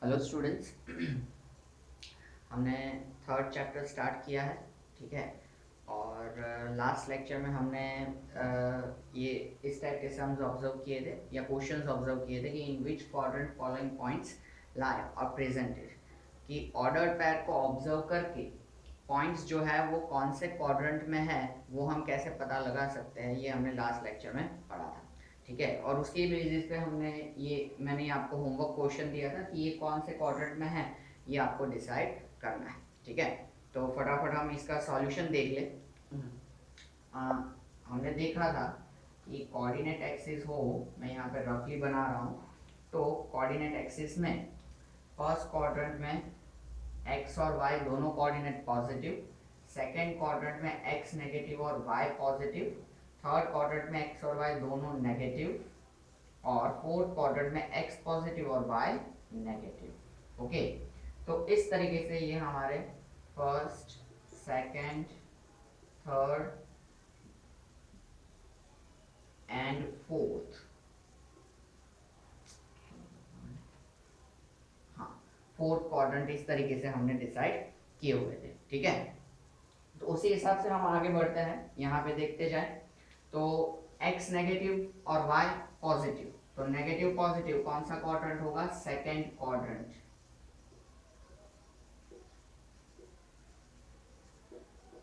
Hello students. हमने third chapter start किया है, ठीक है। और लास्ट लेक्चर में हमने ये इस टाइप के सम्स ऑब्जर्व किए थे या क्वेश्चंस ऑब्जर्व किए थे कि in which quadrant following points lie और प्रेजेंटेड, कि ऑर्डर्ड पैर को ऑब्जर्व करके पॉइंट्स जो है वो कौन से क्वाड्रेंट में है वो हम कैसे पता लगा सकते हैं, ये हमने लास्ट लेक्चर में पढ़ा था, ठीक है। और उसके बेसिस पे मैंने आपको होमवर्क क्वेश्चन दिया था कि ये कौन से क्वाड्रेंट में है, ये आपको डिसाइड करना है, ठीक है। तो फटाफट हम इसका सॉल्यूशन देख ले। हमने देखा था कि कोऑर्डिनेट एक्सिस हो, मैं यहाँ पे रफली बना रहा हूँ। तो कोऑर्डिनेट एक्सिस में फर्स्ट क्वाड्रेंट में x और y दोनों कोऑर्डिनेट पॉजिटिव, सेकेंड क्वाड्रेंट में x नेगेटिव और y पॉजिटिव, थर्ड क्वाड्रेंट में x और y दोनों नेगेटिव, और फोर्थ क्वाड्रेंट में x पॉजिटिव और y नेगेटिव। ओके, तो इस तरीके से ये हमारे first, second, third and fourth, हाँ, फोर्थ क्वाड्रेंट इस तरीके से हमने डिसाइड किए हुए थे, ठीक है। तो उसी हिसाब से हम आगे बढ़ते हैं, यहाँ पे देखते जाए। तो x नेगेटिव और y पॉजिटिव, तो नेगेटिव पॉजिटिव कौन सा क्वाड्रेंट होगा? Second quadrant.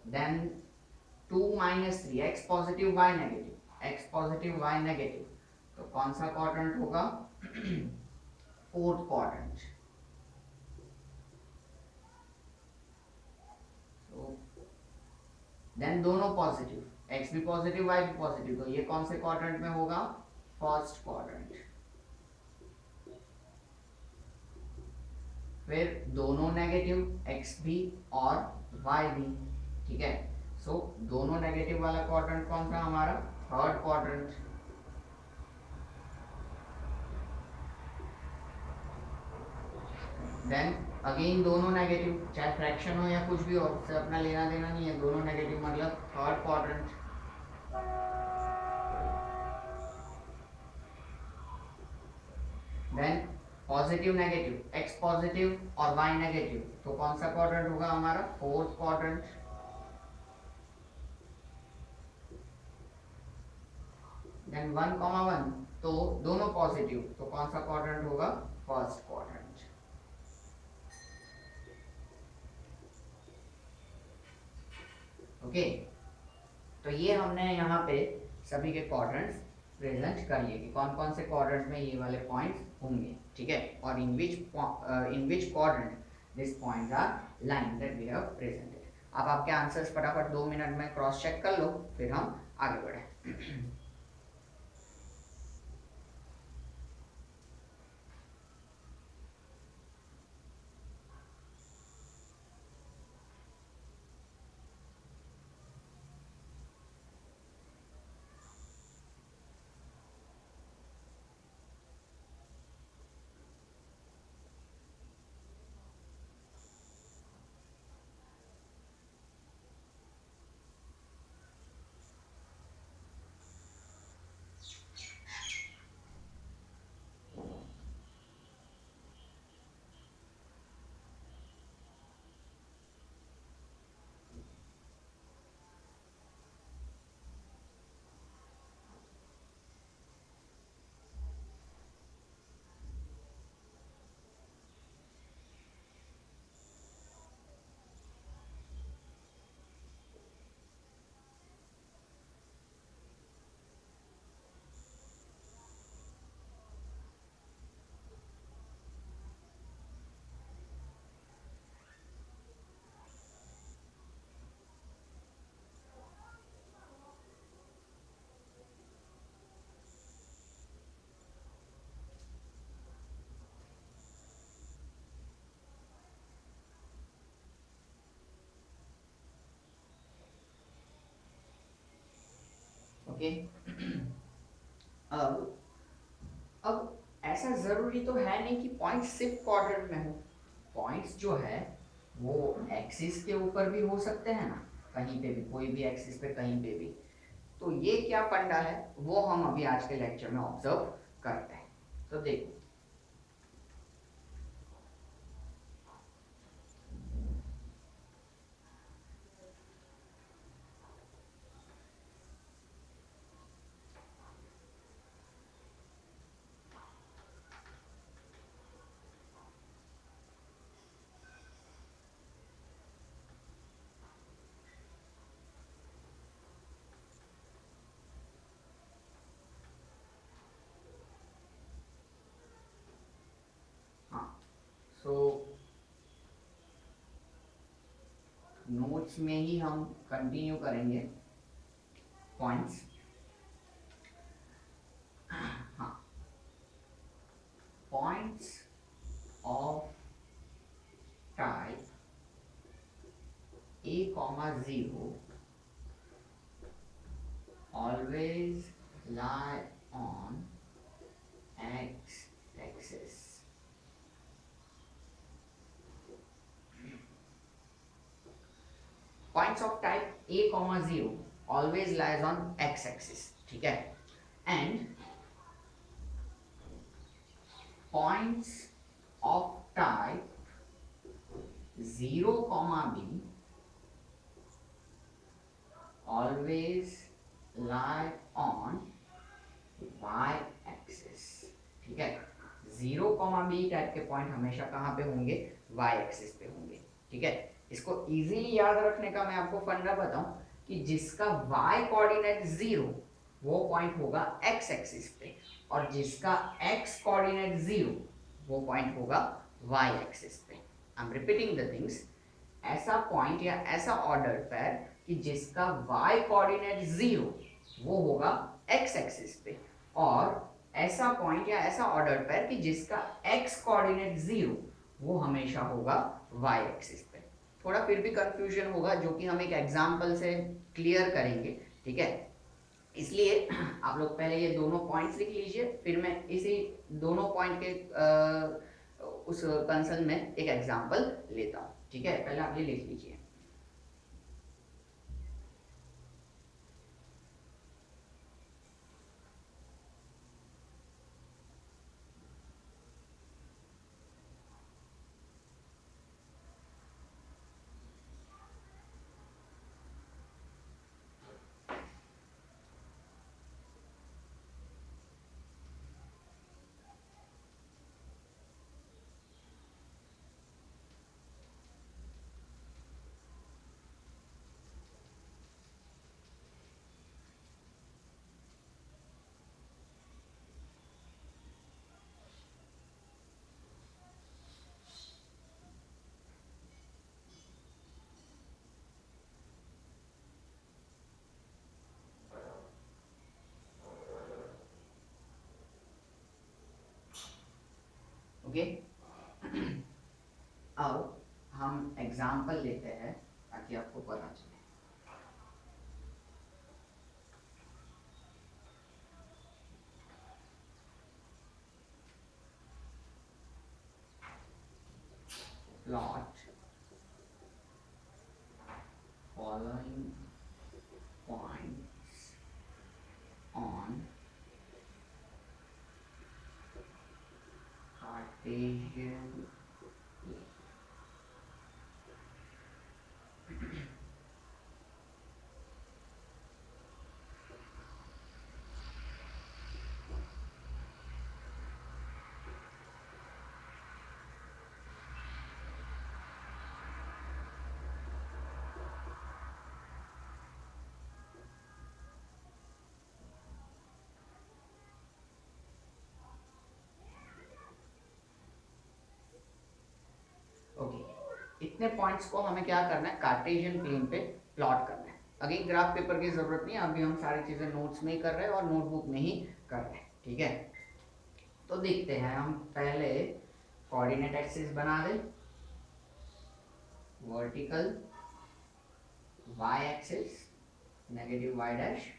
Then 2 minus 3, x positive y negative, x positive y negative, तो कौन सा क्वाड्रेंट होगा? Fourth quadrant. देन दोनों पॉजिटिव, x भी पॉजिटिव y भी पॉजिटिव, तो ये कौन से क्वाड्रेंट में होगा? First quadrant. फिर दोनों नेगेटिव, x भी और y भी, ठीक है। सो दोनों नेगेटिव वाला क्वाड्रेंट कौन सा हमारा? Third quadrant. देन अगेन दोनों नेगेटिव, चाहे फ्रैक्शन हो या कुछ भी हो, उससे अपना लेना देना नहीं है, दोनों नेगेटिव मतलब third quadrant. Then positive negative, x positive और y नेगेटिव, तो कौन सा क्वाड्रेंट होगा हमारा? Fourth quadrant. देन 1,1, तो दोनों पॉजिटिव, तो कौन सा क्वाड्रेंट होगा? First quadrant. ओके, तो ये हमने यहाँ पे सभी के क्वाड्रेंट्स प्रेजेंट कर लिए कि कौन कौन से क्वाड्रेंट में ये वाले पॉइंट्स होंगे, ठीक है। और in which quadrant this points are line that we have presented. अब आपके आंसर्स फटाफट 2 मिनट में क्रॉस चेक कर लो, फिर हम आगे बढ़े। ओके, अब अब ऐसा जरूरी तो है नहीं कि पॉइंट सिर्फ क्वाड्रेंट में हो। पॉइंट्स जो है वो एक्सिस के ऊपर भी हो सकते हैं ना, कहीं पे भी, कोई भी एक्सिस पे कहीं पे भी। तो ये क्या फंडा है वो हम अभी आज के लेक्चर में ऑब्जर्व करते हैं। तो देखो, सो नोट्स में ही हम कंटिन्यू करेंगे पॉइंट्स। हाँ, points of type a, 0 always lie on x axis. Points of type a, 0 always lies on x axis, ठीक है। and points of type 0, b always lie on y axis, ठीक है। 0, b type के point हमेशा कहाँ पे होंगे? y axis पे होंगे, ठीक है। इसको इजीली याद रखने का मैं आपको फंडा बताऊं कि जिसका y कोऑर्डिनेट 0 वो पॉइंट होगा x एक्सिस पे, और जिसका x कोऑर्डिनेट 0 वो पॉइंट होगा y एक्सिस पे। I am repeating the things. ऐसा पॉइंट या ऐसा ऑर्डर पैर कि जिसका y कोऑर्डिनेट 0 वो होगा x एक्सिस पे, और ऐसा पॉइंट या ऐसा ऑर्डर पैर कि जिसका x कोऑर्डिनेट 0 वो हमेशा होगा y एक्सिस पे। थोड़ा फिर भी कंफ्यूजन होगा जो कि हम एक एग्जांपल से क्लियर करेंगे, ठीक है। इसलिए आप लोग पहले ये दोनों पॉइंट्स लिख लीजिए, फिर मैं इसी दोनों पॉइंट के उस कंसर्न में एक एग्जांपल लेता हूँ, ठीक है। पहले आप ये लिख लीजिए। ओके, अब हम एग्जांपल लेते हैं ताकि आपको पता चले। Plot following points on Cartesian plane. Okay, इतने पॉइंट्स को हमें क्या करना है? कार्टेशियन प्लेन पे प्लॉट करना है। अगेन ग्राफ पेपर की जरूरत नहीं है, अभी हम सारी चीजें नोट्स में ही कर रहे हैं और नोटबुक में ही कर रहे हैं, ठीक है। तो देखते हैं, हम पहले कोऑर्डिनेट एक्सिस बना दें। Vertical y axis negative y dash,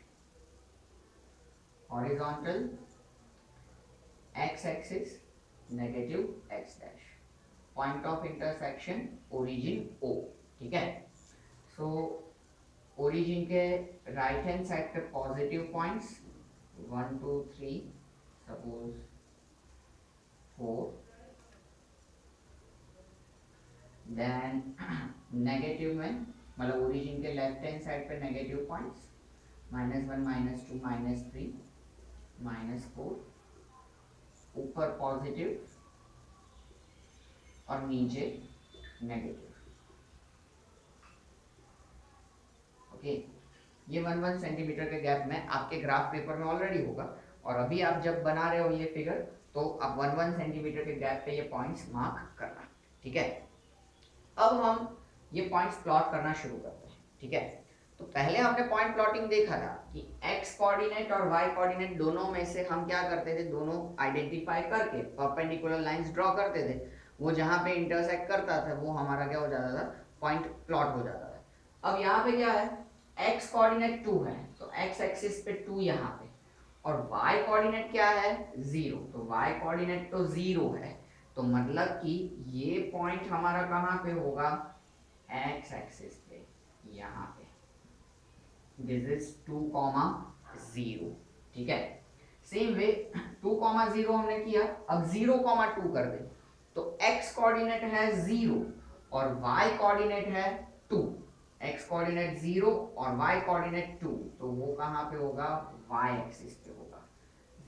horizontal x axis negative x dash, point of intersection origin O, ठीक है। सो ओरिजिन के राइट हैंड साइड पे positive points 1 2 3 suppose 4, then negative में मतलब ओरिजिन के लेफ्ट हैंड साइड पे negative points -1 -2 -3 -4, ऊपर positive और नीचे नेगेटिव। ओके, ये 1 सेंटीमीटर के गैप में आपके ग्राफ पेपर में ऑलरेडी होगा, और अभी आप जब बना रहे हो ये फिगर तो आप 1 सेंटीमीटर के गैप पे ये पॉइंट्स मार्क करना, ठीक है, अब हम ये पॉइंट्स प्लॉट करना शुरू करते हैं। ठीक है, तो पहले हमने पॉइंट प्लॉटिंग देखा था कि एक्स कोऑर्डिनेट और वाई कोऑर्डिनेट दोनों में से हम क्या करते थे, दोनों आइडेंटिफाई करके परपेंडिकुलर लाइंस ड्रॉ करते थे, वो जहां पे इंटरसेक्ट करता था वो हमारा क्या हो जाता था, पॉइंट प्लॉट हो जाता था। अब यहाँ पे क्या है, एक्स कोऑर्डिनेट 2 है तो एक्स एक्सिस पे 2 यहाँ पे, और y कोऑर्डिनेट क्या है 0, तो y कोऑर्डिनेट तो 0 है, तो मतलब कि ये पॉइंट हमारा कहाँ पे होगा, x एक्सिस पे, यहाँ पे, दिस इज 2,0। ठीक है, सेम वे 2,0 हमने किया, अब 0,2 कर दे, तो x कोऑर्डिनेट है 0 और y कोऑर्डिनेट है 2, x कोऑर्डिनेट 0 और y कोऑर्डिनेट 2, तो वो कहाँ पे होगा, y एक्सिस पे होगा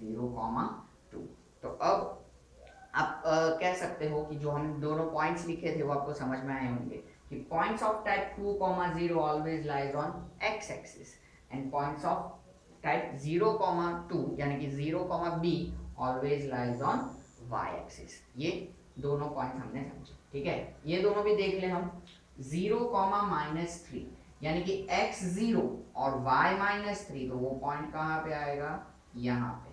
0,2। तो अब आप कह सकते हो कि जो हम दोनों पॉइंट्स लिखे थे वो आपको समझ में आए होंगे कि points of type 2,0 always lies on x axis and points of type 0,2 यानी कि 0,b always lies on y axis. ये दोनों पॉइंट्स हमने समझे। ठीक है, ये दोनों भी देख ले हम, 0,-3 यानी कि x 0 और y-3, तो वो पॉइंट कहाँ पे आएगा, यहाँ पे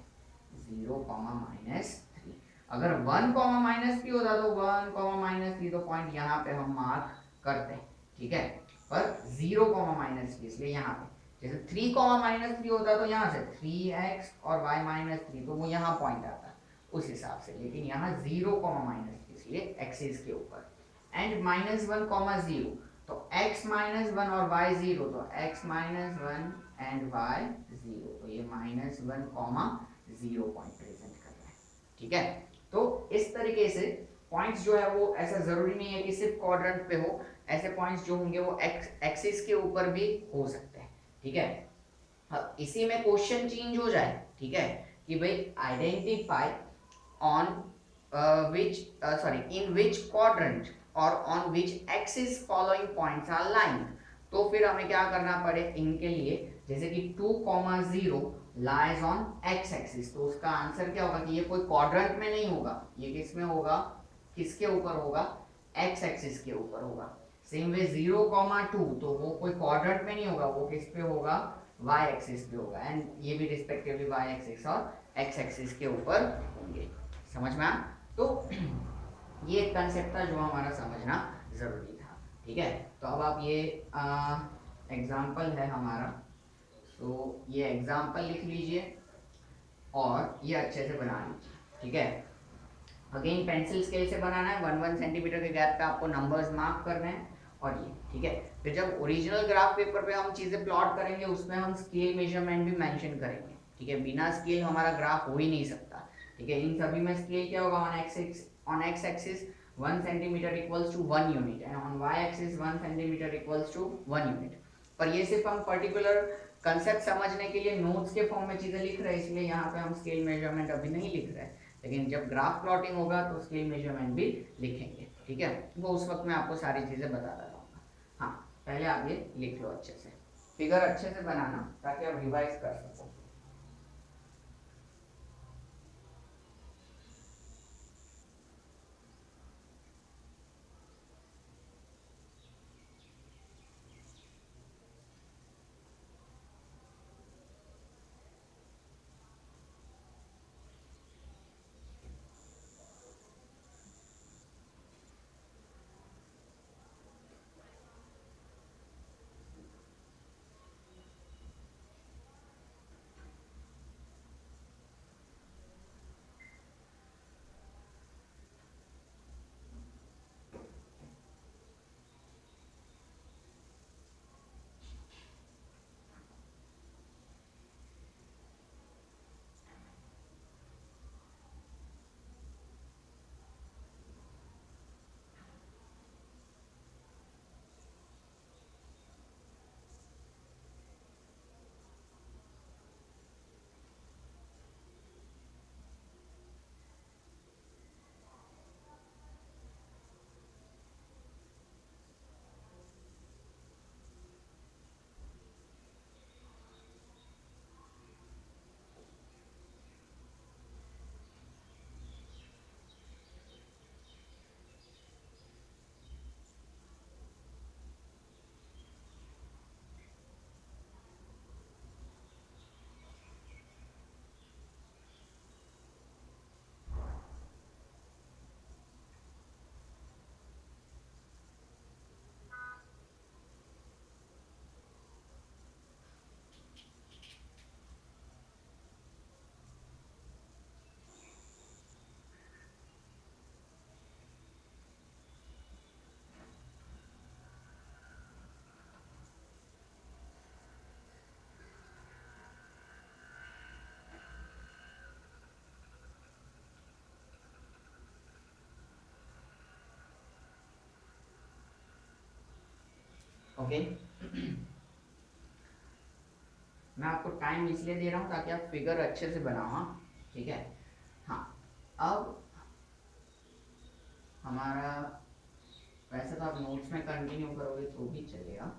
0,-3। अगर 1,-3 होता तो 1,-3 तो पॉइंट यहाँ पे हम मार्क करते हैं। ठीक है, पर 0,-3 इसलिए यहाँ पे, जैसे 3,-3 होता तो यहाँ से 3x और y-3, तो वो यहाँ पॉइंट आता उस हिसाब से, लेकिन यहाँ 0,-3 इसलिए एक्सिस के ऊपर, एंड -1,0 तो x -1 और y 0, तो x -1 एंड y 0, तो ये -1,0 पॉइंट प्रेजेंट कर रहा है। ठीक है, तो इस तरीके से पॉइंट्स जो है वो ऐसा जरूरी नहीं है कि सिर्फ क्वाड्रेंट पे हो, ऐसे पॉइंट्स जो होंगे वो एक्सिस के ऊपर भी हो सकते हैं। ठीक है, अब इसी में क्वेश्चन चेंज हो जाए। ठीक है, कि भाई identify on which sorry in which quadrant or on which axis following points are lined, तो फिर हमें क्या करना पड़े इनके लिए, जैसे कि 2,0 लाइज ऑन x एक्सिस, तो उसका आंसर क्या होगा कि ये कोई क्वाड्रेंट में नहीं होगा, ये किस में होगा, किसके ऊपर होगा, x एक्सिस के ऊपर होगा। सेम वे 0,2 तो वो कोई क्वाड्रेंट में नहीं होगा, वो किस पे होगा, y एक्सिस पे होगा, एंड ये भी रिस्पेक्टिवली y एक्सिस और x एक्सिस के ऊपर होंगे। समझ में आ, तो ये एक कंसेप्ट था जो हमारा समझना जरूरी था। ठीक है, तो अब आप ये एग्जाम्पल है हमारा, तो ये एग्जाम्पल लिख लीजिए और ये अच्छे से बना लीजिए। ठीक है, अगेन पेंसिल स्केल से बनाना है, 1-1 सेंटीमीटर के गैप पे आपको नंबर्स मार्क करने हैं, और ये ठीक है, फिर जब ओरिजिनल ग्राफ पेपर पे हम चीज़ें प्लॉट करेंगे उसमें हम स्केल मेजरमेंट भी मेंशन करेंगे। ठीक है, बिना स्केल हमारा ग्राफ हो ही नहीं सकता। ठीक है, इन सभी में स्केल क्या होगा, on X axis 1 centimetre equals to 1 unit, and on Y axis 1 centimetre equals to 1 unit. पर ये सिर्फ हम पर्टिकुलर कंसेप्ट समझने के लिए नोट्स के फॉर्म में चीज़ें लिख रहे हैं, इसलिए यहाँ पे हम स्केल मेजरमेंट अभी नहीं लिख रहे हैं, लेकिन जब ग्राफ प्लॉटिंग होगा तो स्केल मेजरमेंट भी लिखेंगे। ठीक है, वो उस वक्त मैं आपको सारी चीज़ें बताता रहूँगा। हाँ, पहले आप ये लिख लो अच्छे से, फिगर अच्छे से बनाना ताकि आप रिवाइज कर सको। ओके मैं आपको टाइम इसलिए दे रहा हूँ ताकि आप फिगर अच्छे से बनाओ। हाँ ठीक है। हाँ अब हमारा, वैसे तो आप नोट्स में कंटिन्यू करोगे तो भी चलेगा।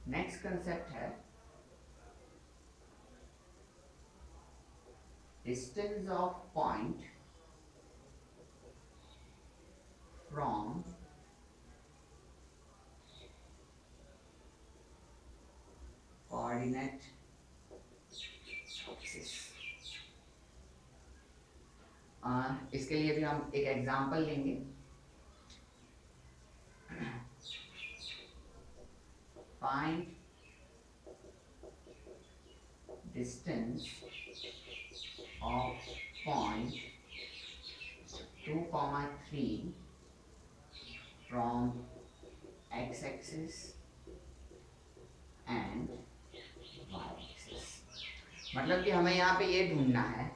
नेक्स्ट कंसेप्ट है distance of point from coordinate axis. इसके लिए भी हम एक एग्जांपल लेंगे। Find distance of point 2,3 from x axis and y axis. मतलब कि हमें यहाँ पे ये ढूंढना है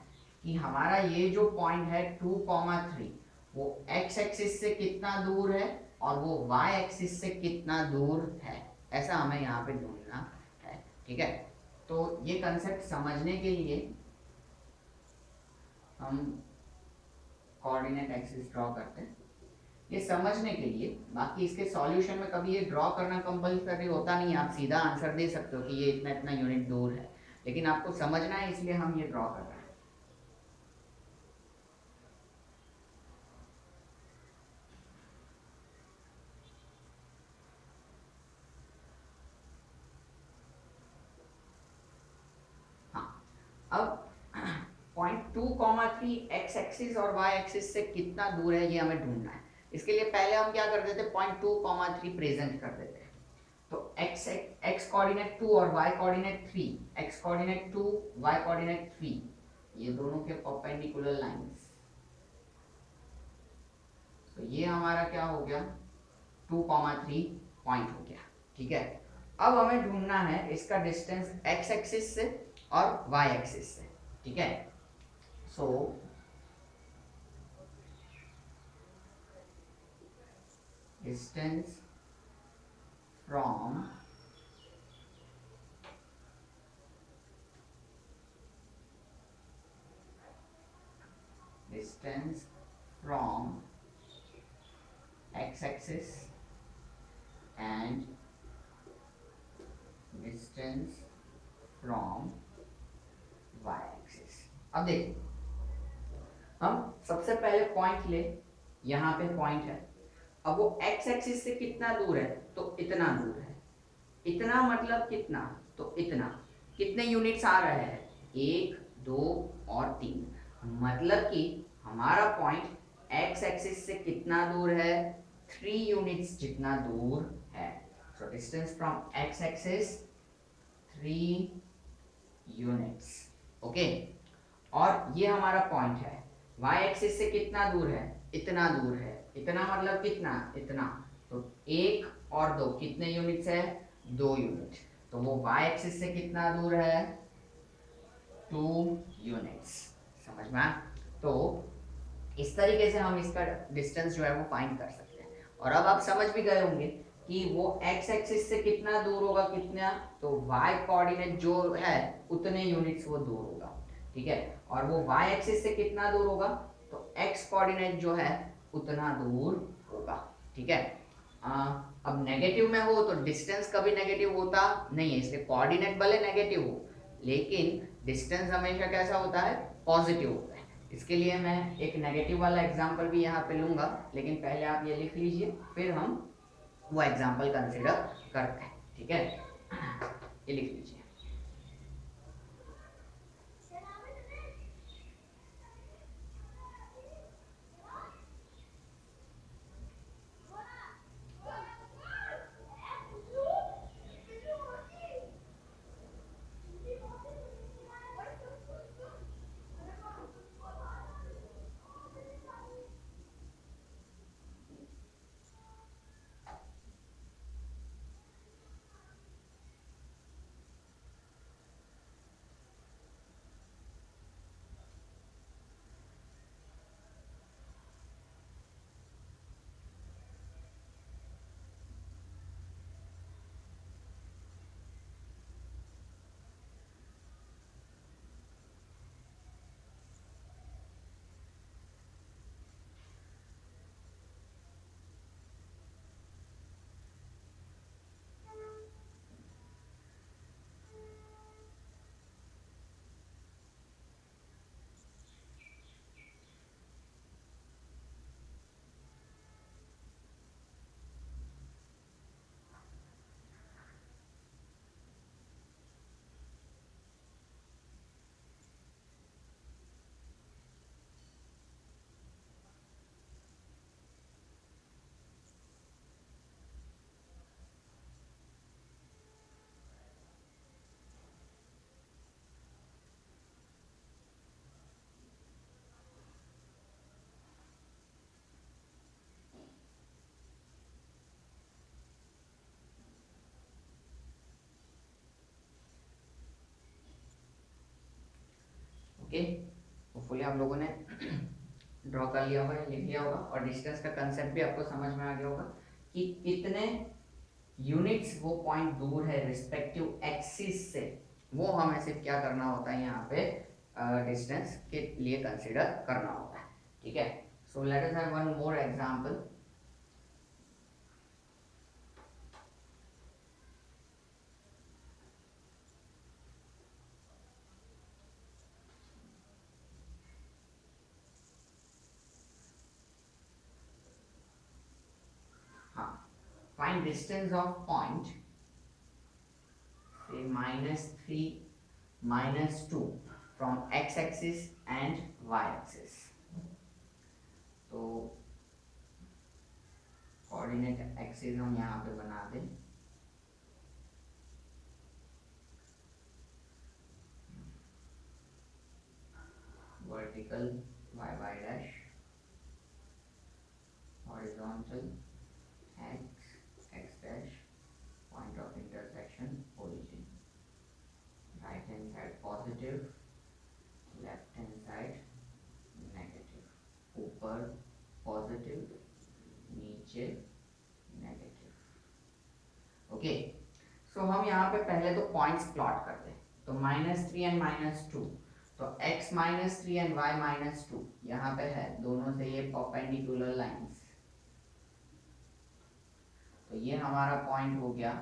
कि हमारा ये जो पॉइंट है 2,3 वो x एक्सिस से कितना दूर है और वो y एक्सिस से कितना दूर है, ऐसा हमें यहाँ पे ढूंढना है। ठीक है, तो ये कंसेप्ट समझने के लिए हम कोऑर्डिनेट एक्सिस ड्रॉ करते हैं, ये समझने के लिए। बाकी इसके सॉल्यूशन में कभी ये ड्रॉ करना कंपल्सरी होता नहीं है, आप सीधा आंसर दे सकते हो कि ये इतना इतना यूनिट दूर है, लेकिन आपको समझना है इसलिए हम ये ड्रॉ कर रहे हैं। अब पॉइंट 2,3 एक्स एक्सिस और वाई एक्सिस से कितना दूर है ये हमें ढूंढना है। इसके लिए पहले हम क्या कर देते, पॉइंट 2,3 प्रेजेंट कर देते हैं। तो x कोऑर्डिनेट 2 और y coordinate 3, x coordinate 2 y coordinate 3, ये दोनों के परपेंडिकुलर लाइंस। तो ये हमारा क्या हो गया, 2,3 पॉइंट हो गया। ठीक है, अब हमें ढूंढना है इसका डिस्टेंस x एक्सिस से और y एक्सिस से। ठीक है, so distance from x axis and distance from y axis। अब देखिए, हम सबसे पहले पॉइंट ले, यहाँ पे पॉइंट है। अब वो x एक्सिस से कितना दूर है, तो इतना दूर है। इतना मतलब कितना, तो इतना। कितने यूनिट्स आ रहे हैं, 1 2 और 3, मतलब कि हमारा पॉइंट x एक्सिस से कितना दूर है, 3 यूनिट्स जितना दूर है। So distance from x axis 3 units. Okay, और ये हमारा पॉइंट है। y एक्सिस से कितना दूर है, इतना दूर है। इतना मतलब कितना, इतना। तो 1 और 2 कितने यूनिट्स है, 2 यूनिट। तो वो y एक्सिस से कितना दूर है, 2 यूनिट्स। समझ में आया? तो इस तरीके से हम इसका डिस्टेंस जो है वो फाइंड कर सकते हैं। और अब आप समझ भी गए होंगे कि वो x एक्सिस से कितना दूर होगा, कितना, तो y कोऑर्डिनेट जो है उतने यूनिट्स वो दूर होगा। ठीक है, और वो y एक्सिस से कितना दूर होगा, तो x कोऑर्डिनेट जो है उतना दूर होगा। ठीक है, अब नेगेटिव में हो तो डिस्टेंस कभी नेगेटिव होता नहीं है, इसलिए कोऑर्डिनेट भले नेगेटिव हो लेकिन डिस्टेंस हमेशा कैसा होता है, पॉजिटिव होता है। इसके लिए मैं एक नेगेटिव वाला एग्जांपल भी यहाँ पे लूँगा, लेकिन पहले आप ये लिख लीजिए, फिर हम वो एग्जांपल कंसिडर करते हैं। ठीक है, ये लिख लीजिए। ओके, होपफुली आप लोगों ने ड्रॉ कर लिया होगा, लिख लिया होगा, और डिस्टेंस का कंसेप्ट भी आपको समझ में आ गया होगा कि कितने यूनिट्स वो पॉइंट दूर है रिस्पेक्टिव एक्सिस से, वो हमें सिर्फ क्या करना होता है यहाँ पे डिस्टेंस के लिए कंसिडर करना होता है, ठीक है। So let us have one more example. हाँ, find distance of point say -3 -2 from x axis and y axis। तो कोऑर्डिनेट एक्सिस हम यहाँ पे बना दें, vertical y dash, horizontal x dash, point of intersection origin, right hand side positive, left hand side negative, ऊपर positive, नीचे negative. Okay, सो हम यहाँ पे पहले तो पॉइंट्स प्लॉट करते हैं। तो -3 एंड -2, तो x -3 एंड y -2 यहाँ पे है, दोनों से ये परपेंडिकुलर लाइंस, तो ये हमारा पॉइंट हो गया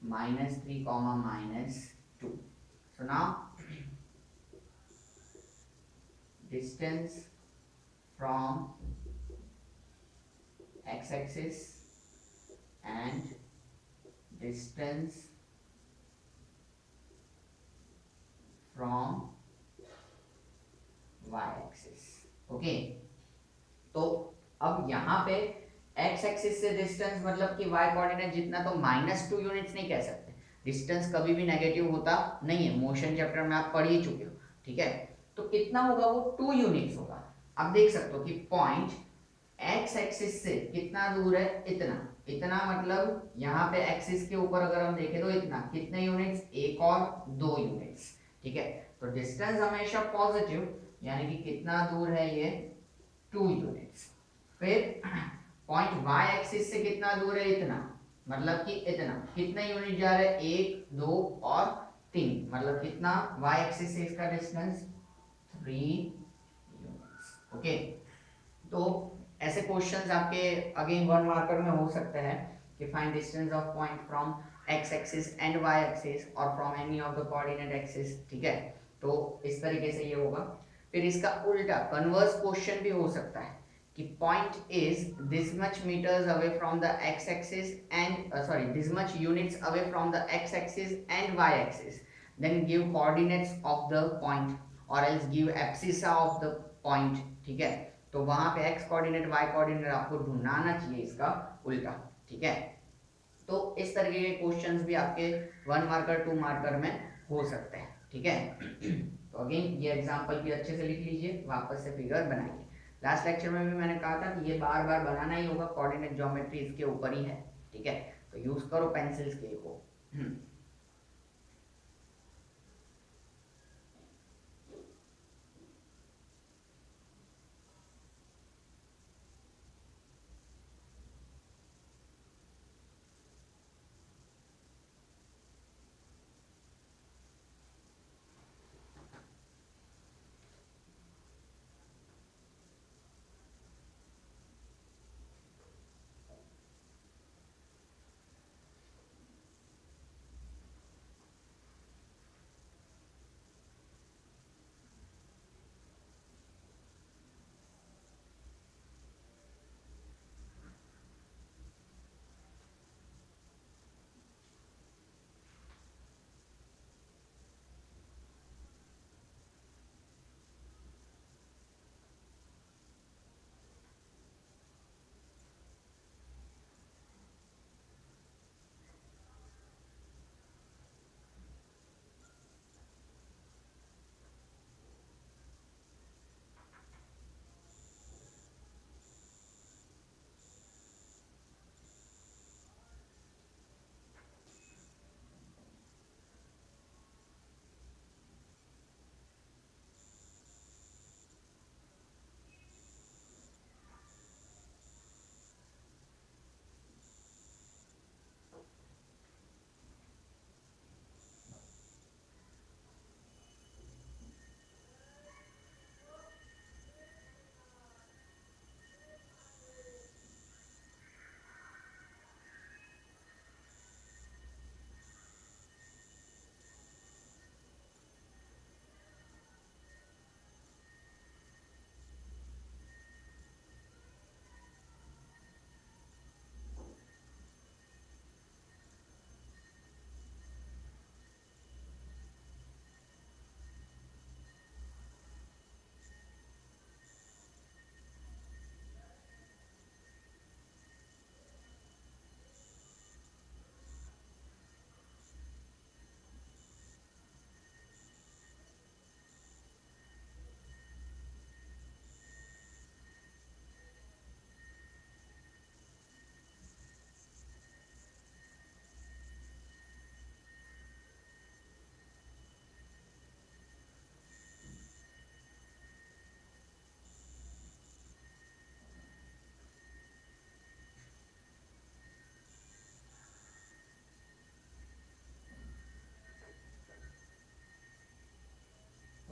-3, -2। So now distance from x axis and distance from y axis। Okay, तो अब यहाँ पे x एक्सिस से डिस्टेंस मतलब कि y कोऑर्डिनेट जितना, तो -2 यूनिट्स नहीं कह सकते, डिस्टेंस कभी भी नेगेटिव होता नहीं है, मोशन चैप्टर में आप पढ़ ही चुके हो, ठीक है। तो कितना होगा, वो 2 यूनिट्स होगा। अब देख सकते हो कि पॉइंट x एक्सिस से कितना दूर है, इतना, इतना मतलब यहाँ पे एक्सिस के ऊपर अगर हम देखें तो इतना, कितने यूनिट्स, 1 और 2 यूनिट्स, ठीक है। तो डिस्टेंस हमेशा पॉजिटिव, यानी कि कितना दूर है ये, 2 यूनिट्स। फिर पॉइंट y एक्सिस से कितना दूर है, इतना, मतलब कि इतना, कितने यूनिट जा रहे हैं, 1 2 और 3, मतलब कितना y एक्सिस से इसका डिस्टेंस 3 यूनिट्स। ओके, तो ऐसे क्वेश्चंस आपके अगेन 1 मार्कर में हो सकते हैं कि find distance of point from x axis and y axis और from any of the coordinate axis, ठीक है। तो इस तरीके से ये होगा। फिर इसका उल्टा कन्वर्स क्वेश्चन भी हो सकता है कि point is this much meters away from the x axis and sorry this much units away from the x axis and y axis, then give coordinates of the point और else give abscissa of the point, ठीक है। तो वहां पे x coordinate y coordinate आपको ढूंढना आना चाहिए इसका उल्टा, ठीक है। तो इस तरह के क्वेश्चंस भी आपके 1 मार्कर 2 मार्कर में हो सकते हैं, ठीक है। तो अगेन ये एग्जांपल भी अच्छे से लिख लीजिए, वापस से फिगर बनाइए। लास्ट लेक्चर में भी मैंने कहा था कि ये बार बार बनाना ही होगा, कोऑर्डिनेट ज्योमेट्री इसके ऊपर ही है, ठीक है। तो यूज करो पेंसिल स्केल को।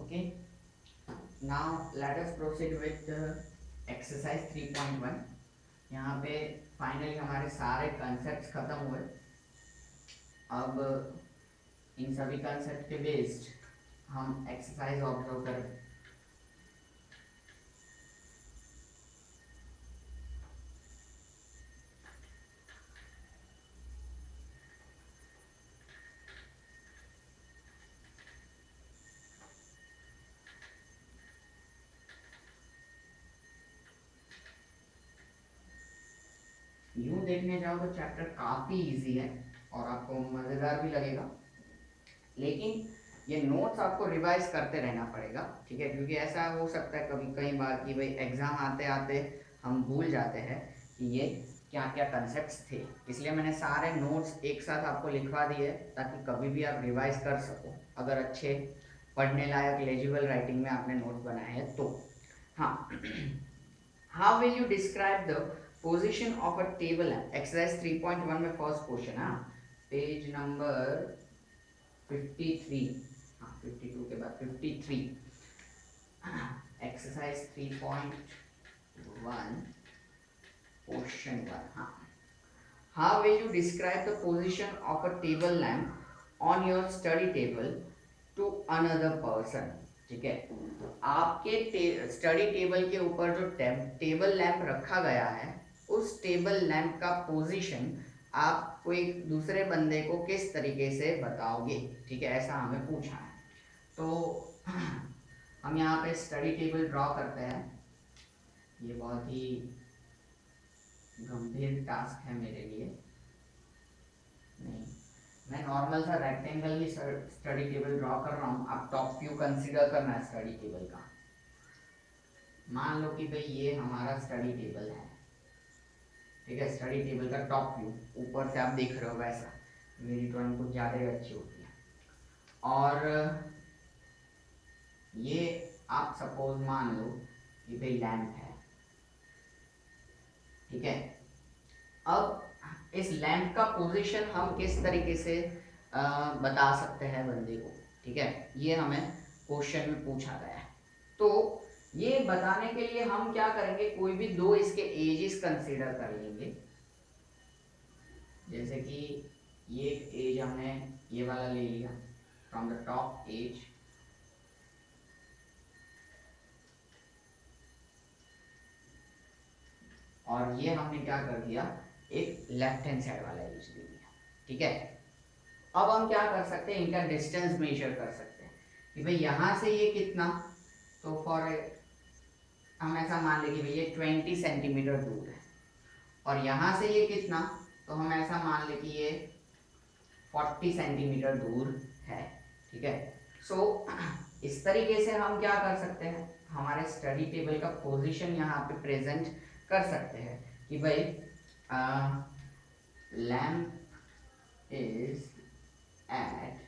Okay, now let us proceed with exercise 3.1। यहाँ पे फाइनली हमारे सारे कंसेप्ट खत्म हुए। अब इन सभी कंसेप्ट के बेस्ड हम एक्सरसाइज ऑब्जर्व करें। यूँ देखने जाओ तो चैप्टर काफ़ी इजी है और आपको मज़ेदार भी लगेगा, लेकिन ये नोट्स आपको रिवाइज करते रहना पड़ेगा, ठीक है। क्योंकि ऐसा हो सकता है कभी कई बार कि भाई एग्ज़ाम आते आते हम भूल जाते हैं कि ये क्या क्या कंसेप्ट्स थे। इसलिए मैंने सारे नोट्स एक साथ आपको लिखवा दिए ताकि कभी भी आप रिवाइज कर सको, अगर अच्छे पढ़ने लायक लेजिबल राइटिंग में आपने नोट्स बनाए हैं तो। हाँ, how will you describe the position of a table है, एक्सरसाइज 3.1 में फर्स्ट क्वेश्चन। हाँ, पेज नंबर 53, हाँ 52 के बाद 53, एक्सरसाइज 3.1 क्वेश्चन 1। हाँ, how will you describe the position of a table lamp on your study table to another person. ठीक है, आपके स्टडी टेबल के ऊपर जो टेबल लैम्प रखा गया है, उस टेबल लैम्प का पोजीशन आप कोई दूसरे बंदे को किस तरीके से बताओगे। ठीक है, ऐसा हमें पूछा है। तो हम यहाँ पे स्टडी टेबल ड्रॉ करते हैं। ये बहुत ही गंभीर टास्क है मेरे लिए। नहीं, मैं नॉर्मल सा रेक्टेंगल ही स्टडी टेबल ड्रॉ कर रहा हूँ। आप टॉप व्यू कंसीडर करना है स्टडी टेबल का। मान लो कि भाई ये हमारा स्टडी टेबल है, ठीक है। स्टडी टेबल का टॉप व्यू ऊपर से आप देख रहे हो वैसा। मेरी ड्राइंग कुछ ज़्यादा ही अच्छी होती है। और ये आप सपोज मान लो कि भाई लैंप है, ठीक है। अब इस लैंप का पोजीशन हम किस तरीके से बता सकते हैं बंदे को, ठीक है। ये हमें क्वेश्चन में पूछा गया है। तो ये बताने के लिए हम क्या करेंगे, कोई भी दो इसके एजेस कंसीडर कर लेंगे। जैसे कि ये एज हमने ये वाला ले लिया फ्रॉम द टॉप एज, और ये हमने क्या कर दिया, एक लेफ्ट हैंड साइड वाला एज ले लिया, ठीक है। अब हम क्या कर सकते हैं, इनका डिस्टेंस मेजर कर सकते हैं कि भाई यहाँ से ये कितना। तो फॉर हम ऐसा मान लें कि भाई ये 20 सेंटीमीटर दूर है, और यहाँ से ये कितना, तो हम ऐसा मान लें कि ये 40 सेंटीमीटर दूर है, ठीक है। सो इस तरीके से हम क्या कर सकते हैं, हमारे स्टडी टेबल का पोजीशन यहाँ पे प्रेजेंट कर सकते हैं कि भाई लैम्प इज एट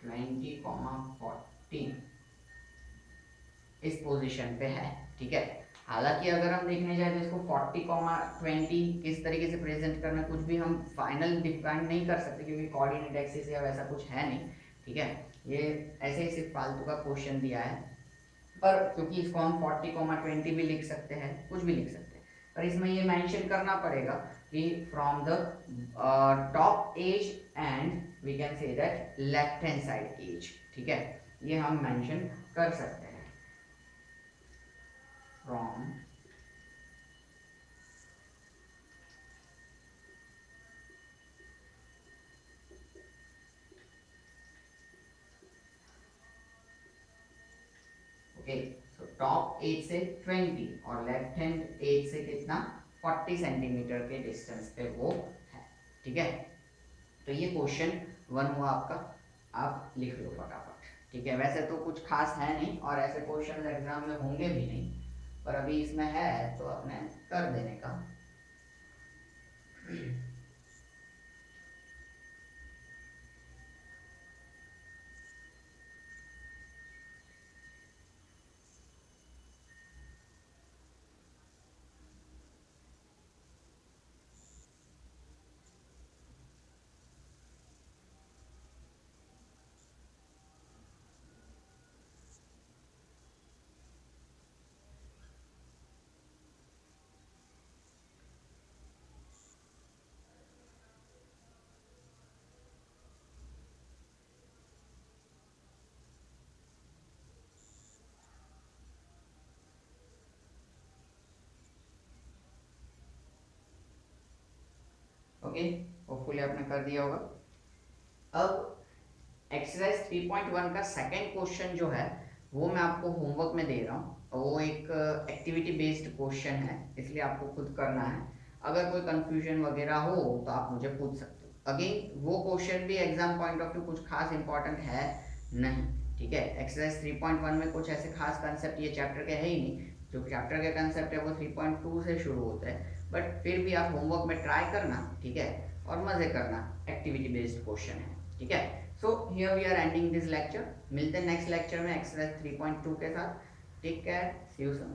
20,40 इस पोजीशन पे है, ठीक है। हालांकि अगर हम देखने जाए तो इसको 40,20 किस तरीके से प्रेजेंट करना, कुछ भी हम फाइनल डिफाइन नहीं कर सकते क्योंकि कोऑर्डिनेट एक्सिस या वैसा कुछ है नहीं, ठीक है। ये ऐसे ही सिर्फ फालतू का क्वेश्चन दिया है, पर क्योंकि इसको हम 40,20 भी लिख सकते हैं, कुछ भी लिख सकते हैं, पर इसमें ये मेंशन करना पड़ेगा कि from the top edge and we can say that left hand side edge, ठीक है। ये हम मेंशन कर सकते हैं from okay. So top edge से 20 और लेफ्ट हैंड एज से कितना, 40 सेंटीमीटर के डिस्टेंस पे वो है, ठीक है। तो ये क्वेश्चन 1 हुआ आपका, आप लिख लो फटाफट, ठीक है। वैसे तो कुछ खास है नहीं और ऐसे क्वेश्चन एग्जाम में होंगे भी नहीं, पर अभी इसमें है तो अपने कर देने का। ओके, होपफुली आपने कर दिया होगा। अब एक्सरसाइज 3.1 का सेकंड क्वेश्चन जो है वो मैं आपको होमवर्क में दे रहा हूँ। वो एक एक्टिविटी बेस्ड क्वेश्चन है, इसलिए आपको खुद करना है। अगर कोई कंफ्यूजन वगैरह हो तो आप मुझे पूछ सकते हो। अगेन वो क्वेश्चन भी एग्जाम पॉइंट ऑफ व्यू कुछ खास इंपॉर्टेंट है नहीं, ठीक है। एक्सरसाइज 3.1 में कुछ ऐसे खास कंसेप्ट ये चैप्टर के है ही नहीं। जो चैप्टर के कंसेप्ट है वो 3.2 से शुरू होते हैं, बट फिर भी आप होमवर्क में ट्राई करना, ठीक है, और मजे करना। एक्टिविटी बेस्ड क्वेश्चन है, ठीक है। So here we are ending this lecture. मिलते हैं नेक्स्ट लेक्चर में एक्सरसाइज 3.2 के साथ। Take care, see you soon.